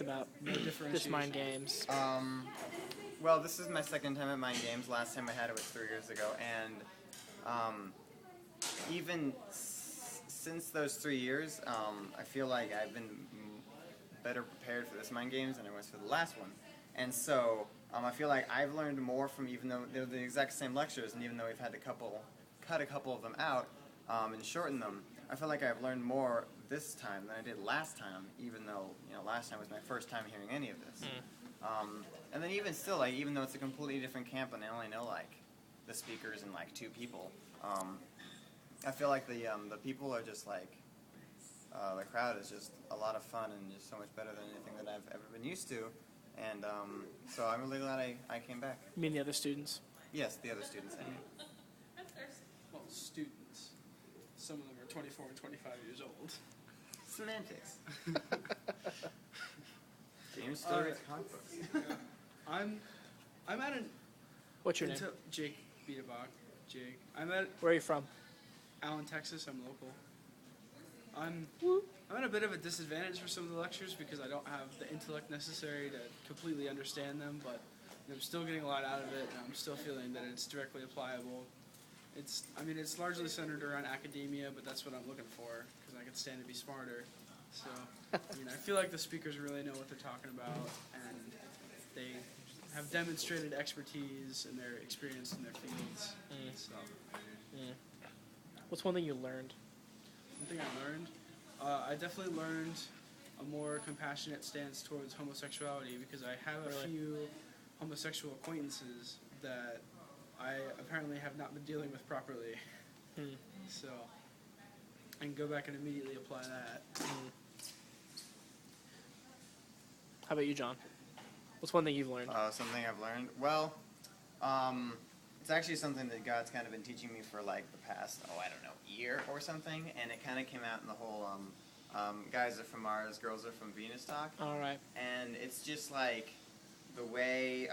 about No this differentiation. Mind Games? Well, this is my second time at Mind Games. Last time I had it was 3 years ago, and even since those 3 years, I feel like I've been better prepared for this Mind Games than I was for the last one. And so I feel like I've learned more from, even though they're the exact same lectures, and even though we've had to cut a couple of them out and shorten them, I feel like I've learned more this time than I did last time, even though last time was my first time hearing any of this. And then even still, like, even though it's a completely different camp and I only know like the speakers and like 2 people, I feel like the people are just like the crowd is just a lot of fun and just so much better than anything that I've ever been used to, and so I'm really glad I came back. You mean the other students? Yes, the other students. I mean. Well, students. Some of them are 24 and 25 years old. Semantics. James still reads comic books. I'm at an. What's your name? Jake Biedebach. Jake. I'm at Where are you from? Allen, Texas. I'm local. I'm at a bit of a disadvantage for some of the lectures because I don't have the intellect necessary to completely understand them, but I'm still getting a lot out of it, and I'm still feeling that it's directly applicable. It's largely centered around academia, but that's what I'm looking for because I can stand to be smarter. So, I feel like the speakers really know what they're talking about, and they have demonstrated expertise and their experience in their fields. So, What's one thing you learned? one thing I learned, I definitely learned a more compassionate stance towards homosexuality because I have a few homosexual acquaintances that I apparently have not been dealing with properly. So I can go back and immediately apply that. How about you, John? What's one thing you've learned? Something I've learned? Well, it's actually something that God's kind of been teaching me for like the past, year or something, and it kind of came out in the whole guys are from Mars, girls are from Venus talk. All right. And it's just like the way,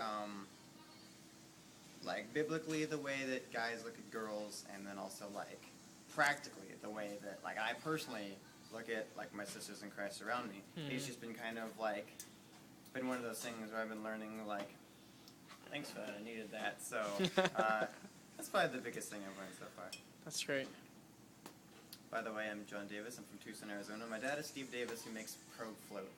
like biblically the way that guys look at girls, and then also like practically the way that like I personally look at like my sisters in Christ around me. It's just been kind of like been one of those things where I've been learning like, thanks for that, I needed that. So that's probably the biggest thing I've learned so far. That's great. By the way, I'm Jon Davis. I'm from Tucson, Arizona. My dad is Steve Davis, who makes Probe Float.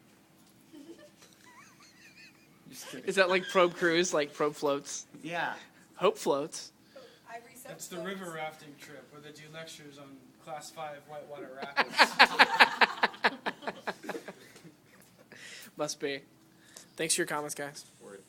Just kidding. Is that like Probe Cruise, like Probe Floats? Yeah. Hope Floats. That's the river rafting trip where they do lectures on Class 5 whitewater rapids. Must be. Thanks for your comments, guys. Word.